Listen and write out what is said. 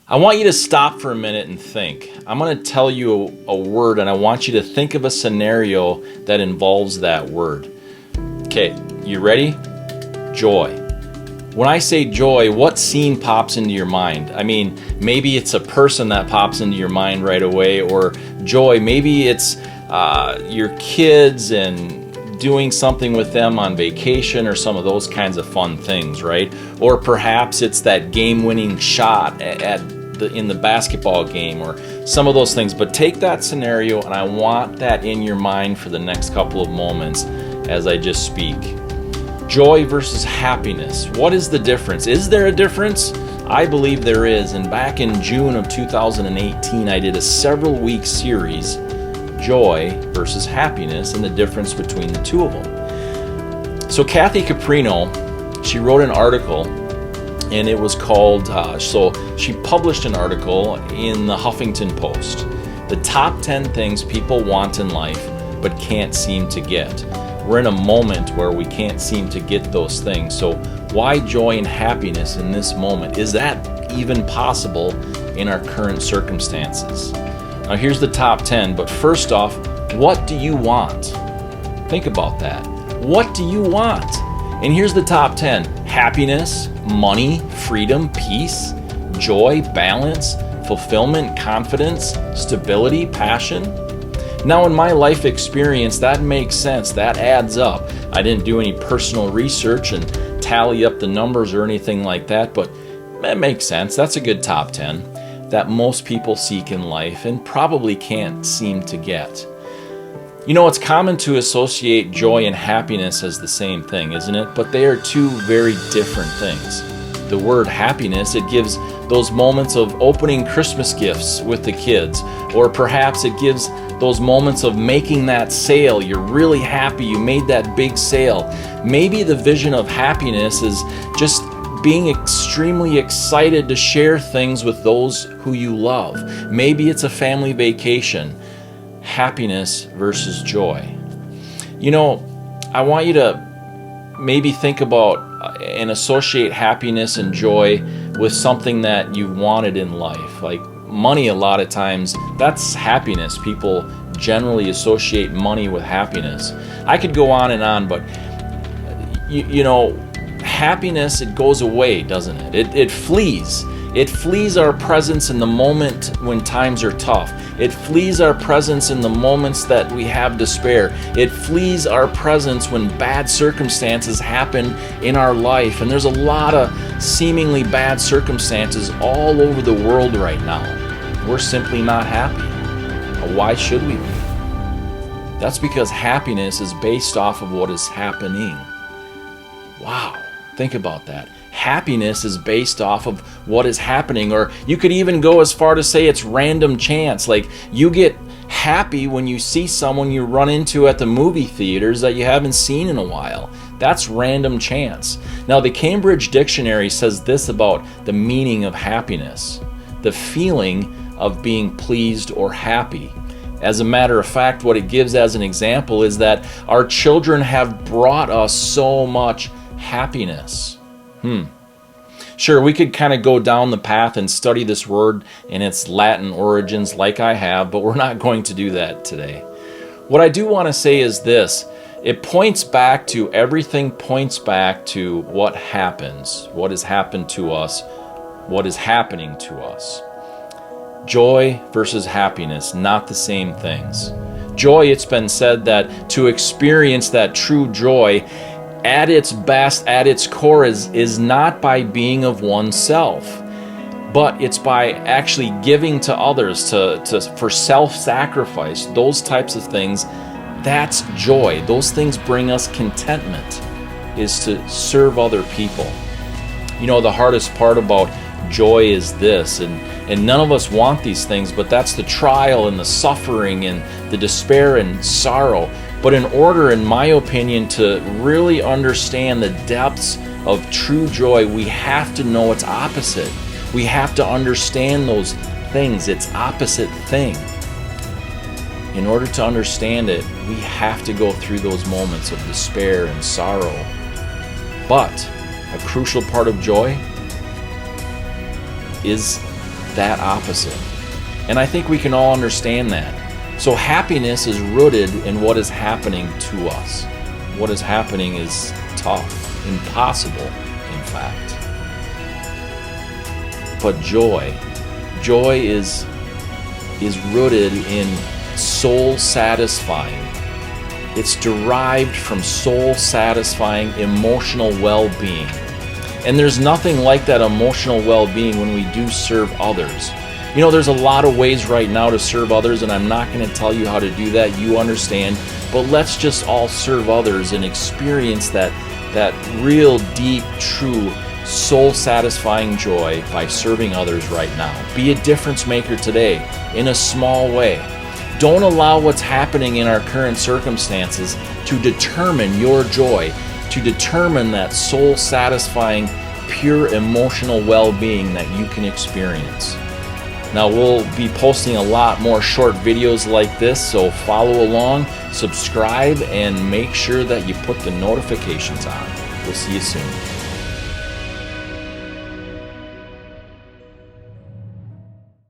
I want you to stop for a minute and think. I'm going to tell you a word, and I want you to think of a scenario that involves that word. Okay, you ready? Joy. When I say joy, what scene pops into your mind? I mean, maybe it's a person that pops into your mind right away, or joy, maybe it's your kids and doing something with them on vacation or some of those kinds of fun things, right? Or perhaps it's that game-winning shot in the basketball game or some of those things. But take that scenario, and I want that in your mind for the next couple of moments as I just speak. Joy versus happiness. What is the difference? Is there a difference? I believe there is. And back in June of 2018, I did a several-week series, Joy versus Happiness, and the difference between the two of them. So Kathy Caprino, she wrote an article, and it was called, so she published an article in the Huffington Post, the top 10 things people want in life but can't seem to get. We're in a moment where we can't seem to get those things. So why joy and happiness in this moment? Is that even possible in our current circumstances? Now here's the top 10, but first off, what do you want? Think about that. What do you want? And here's the top 10. Happiness, money, freedom, peace, joy, balance, fulfillment, confidence, stability, passion. Now in my life experience, that makes sense. That adds up. I didn't do any personal research and tally up the numbers or anything like that, but that makes sense. That's a good top 10 that most people seek in life and probably can't seem to get. You know, it's common to associate joy and happiness as the same thing, isn't it? But they are two very different things. The word happiness, it gives those moments of opening Christmas gifts with the kids, or perhaps it gives those moments of making that sale. You're really happy you made that big sale. Maybe the vision of happiness is just being extremely excited to share things with those who you love. Maybe it's a family vacation. Happiness versus joy. You know, I want you to maybe think about and associate happiness and joy with something that you wanted in life. Like money, a lot of times, that's happiness. People generally associate money with happiness. I could go on and on, but you know, happiness, it goes away, doesn't it? It flees. It flees our presence in the moment when times are tough. It flees our presence in the moments that we have despair. It flees our presence when bad circumstances happen in our life. And there's a lot of seemingly bad circumstances all over the world right now. We're simply not happy. Why should we be? That's because happiness is based off of what is happening. Wow, think about that. Happiness is based off of what is happening, or you could even go as far to say it's random chance. Like you get happy when you see someone you run into at the movie theaters that you haven't seen in a while. That's random chance. Now the Cambridge Dictionary says this about the meaning of happiness: the feeling of being pleased or happy. As a matter of fact, what it gives as an example is that our children have brought us so much happiness. Sure, we could kind of go down the path and study this word in its Latin origins like I have, but we're not going to do that today. What I do want to say is this: it points back to, everything points back to what happens, what has happened to us, what is happening to us. Joy versus happiness, not the same things. Joy, it's been said that to experience that true joy at its best, at its core, is not by being of oneself, but it's by actually giving to others, for self-sacrifice, those types of things. That's joy. Those things bring us contentment, is to serve other people. You know, the hardest part about joy is this, and none of us want these things, but that's the trial and the suffering and the despair and sorrow. But in order, in my opinion, to really understand the depths of true joy, we have to know its opposite. We have to understand those things, its opposite thing. In order to understand it, we have to go through those moments of despair and sorrow. But a crucial part of joy is that opposite. And I think we can all understand that. So happiness is rooted in what is happening to us. What is happening is tough, impossible, in fact. But joy is rooted in soul satisfying. It's derived from soul satisfying emotional well-being. And there's nothing like that emotional well-being when we do serve others. You know, there's a lot of ways right now to serve others, and I'm not going to tell you how to do that. You understand. But let's just all serve others and experience that real, deep, true, soul-satisfying joy by serving others right now. Be a difference maker today in a small way. Don't allow what's happening in our current circumstances to determine your joy, to determine that soul-satisfying, pure emotional well-being that you can experience. Now, we'll be posting a lot more short videos like this, so follow along, subscribe, and make sure that you put the notifications on. We'll see you soon.